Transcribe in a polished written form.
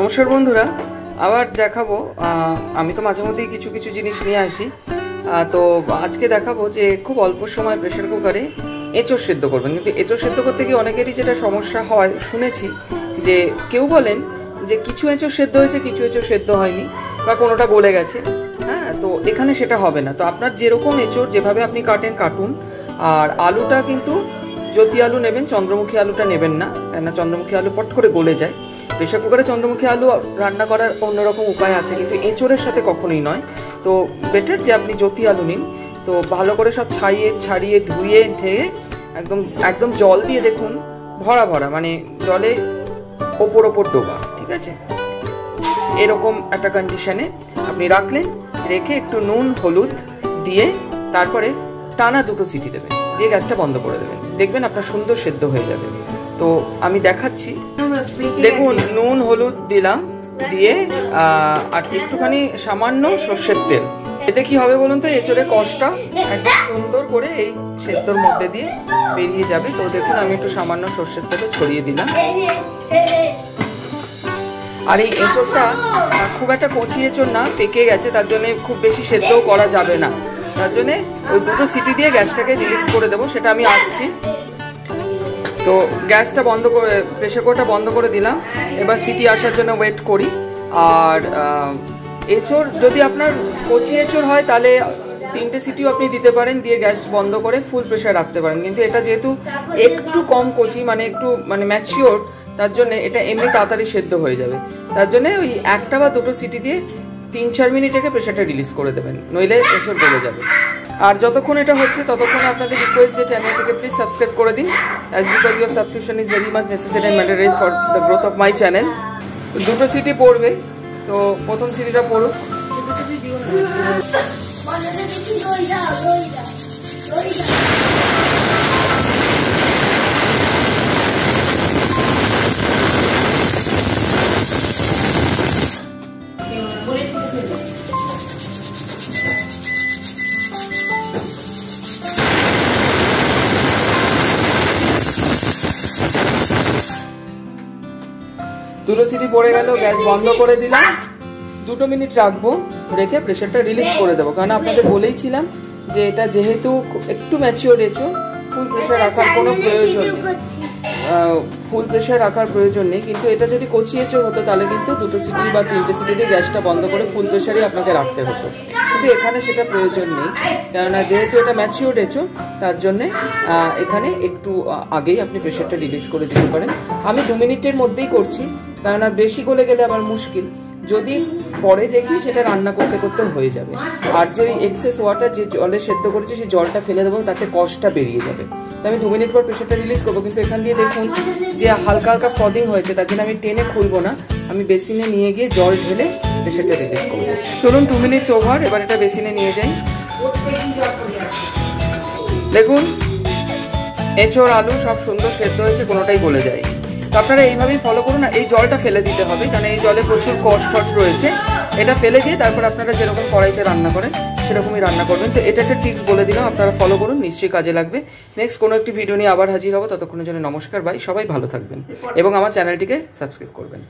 নমস্কার বন্ধুরা, আবার দেখাবো। আমি তো মাঝে মধ্যেই কিছু কিছু জিনিস নিয়ে আসি। তো আজকে দেখাবো যে খুব অল্প সময় প্রেশার কুকারে এঁচোড় সেদ্ধ করবেন। কিন্তু এঁচোড় সেদ্ধ করতে গিয়ে অনেকেরই যেটা সমস্যা হয় শুনেছি, যে কেউ বলেন যে কিছু এঁচোড় সেদ্ধ হয়েছে, কিছু এঁচোড় সেদ্ধ হয়নি, বা কোনোটা গলে গেছে। হ্যাঁ, তো এখানে সেটা হবে না। তো আপনার যেরকম এঁচোড় যেভাবে আপনি কাটুন। আর আলুটা কিন্তু জ্যোতি আলু নেবেন, চন্দ্রমুখী আলুটা নেবেন না, কেননা চন্দ্রমুখী আলু পট করে গলে যায়। প্রেশার কুকারে চন্দ্রমুখী আলু রান্না করার অন্যরকম উপায় আছে, কিন্তু এঁচোড়ের সাথে কখনোই নয়। তো বেটার যে আপনি জ্যোতি আলু নিন। তো ভালো করে সব ছাড়িয়ে ধুয়ে ঠেয়ে একদম জল দিয়ে দেখুন, ভরা মানে জলে ওপর ডোবা, ঠিক আছে? এরকম একটা কন্ডিশনে আপনি রাখলেন, রেখে একটু নুন হলুদ দিয়ে তারপরে টানা 2 সিটি দেবেন, দিয়ে গ্যাসটা বন্ধ করে দেবেন। দেখবেন আপনার সুন্দর সেদ্ধ হয়ে যাবে। তো আমি দেখাচ্ছি, দেখুন নুন হলুদ দিলাম, দিয়ে আর একটুখানি সামান্য সর্ষের তেল। এতে কি হবে বলুন তো, এঁচোড়ে কষটা একদম সুন্দর করে এই সেদ্ধর মধ্যে দিয়ে বেরিয়ে যাবে। তো দেখুন আমি একটু সামান্য সর্ষের তেলে ছড়িয়ে দিলাম। আর এই এঁচোড়টা খুব একটা কচি এঁচোড় না, পেকে গেছে, তার জন্য খুব বেশি সেদ্ধও করা যাবে না। তার জন্য ওই 2 সিটি দিয়ে গ্যাসটাকে রিলিজ করে দেবো, সেটা আমি আসছি। তো গ্যাসটা বন্ধ করে, প্রেসার কুকারটা বন্ধ করে দিলাম। এবার সিটি আসার জন্য ওয়েট করি। আর এঁচোড় যদি আপনার কচি এঁচোড় হয় তাহলে 3টে সিটিও আপনি দিতে পারেন, দিয়ে গ্যাস বন্ধ করে ফুল প্রেসার রাখতে পারেন। কিন্তু এটা যেহেতু একটু কম কচি, একটু ম্যাচিওর, তার জন্য এটা এমনি তাড়াতাড়ি সেদ্ধ হয়ে যাবে। তার জন্য ওই 1টা বা 2টো সিটি দিয়ে 3-4 মিনিট রেখে প্রেসারটা রিলিজ করে দেবেন, নইলে এঁচোড় গলে যাবে। আর যতক্ষণ এটা হচ্ছে ততক্ষণ আপনাদের রিকোয়েস্ট যে চ্যানেলটিকে প্লিজ সাবস্ক্রাইব করে দিন, as because your subscription is very much necessary and material for the growth of my channel. 2টো সিটি পড়বে, তো প্রথম সিটিটা পড়ুক। দুটো সিটি পড়ে গেল, গ্যাস বন্ধ করে দিলাম। 2 মিনিট রাখবো, রেখে প্রেসারটা রিলিজ করে দেবো। কারণ আপনাদের বলেইছিলাম যে এটা যেহেতু একটু ম্যাচিওর এঁচোড়, ফুল প্রেসার রাখার কোনো প্রয়োজন নেই। ফুল প্রেসার রাখার প্রয়োজন নেই। কিন্তু এটা যদি কচি এঁচোড় হতো তাহলে কিন্তু 2 সিটি বা 3টে সিটি দিয়ে গ্যাসটা বন্ধ করে ফুল প্রেসারই আপনাকে রাখতে হতো। কিন্তু এখানে সেটা প্রয়োজন নেই, কেননা যেহেতু এটা ম্যাচিওর এঁচোড়, তার জন্যে এখানে একটু আগেই আপনি প্রেসারটা রিলিজ করে দিতে পারেন। আমি 2 মিনিটের মধ্যেই করছি, কেননা বেশি গলে গেলে আবার মুশকিল। যদি পরে দেখি সেটা রান্না করতে হয়ে যাবে। আর যে এক্সেস ওয়াটার, যে জলে সেদ্ধ করেছে সেই জলটা ফেলে দেবো, তাতে কষটা বেরিয়ে যাবে। তো আমি 2 মিনিট পর প্রেসারটা রিলিজ করবো। কিন্তু এখান দিয়ে দেখুন যে হালকা ফ্রদিং হয়েছে, তার জন্য আমি টেনে খুলবো না, আমি বেসিনে নিয়ে গিয়ে জল ঢেলে প্রেসারটা রিলিজ করবো। চলুন 2 মিনিটস ওভার, এবার এটা বেসিনে নিয়ে যাই। দেখুন এঁচোড় আলু সব সুন্দর সেদ্ধ হয়েছে, কোনোটাই গলে যায়। তো আপনারা এইভাবেই ফলো করুন। না, এই জলটা ফেলে দিতে হবে, কারণ এই জলে প্রচুর কষ রয়েছে। এটা ফেলে দিয়ে তারপর আপনারা যেরকম কড়াইতে রান্না করেন সেরকমই রান্না করবেন। তো এটা একটা টিপস বলে দিলাম, আপনারা ফলো করুন, নিশ্চয়ই কাজে লাগবে। নেক্সট কোনো একটি ভিডিও নিয়ে আবার হাজির হবো। ততক্ষণের জন্য নমস্কার, বাই। সবাই ভালো থাকবেন এবং আমার চ্যানেলটিকে সাবস্ক্রাইব করবেন।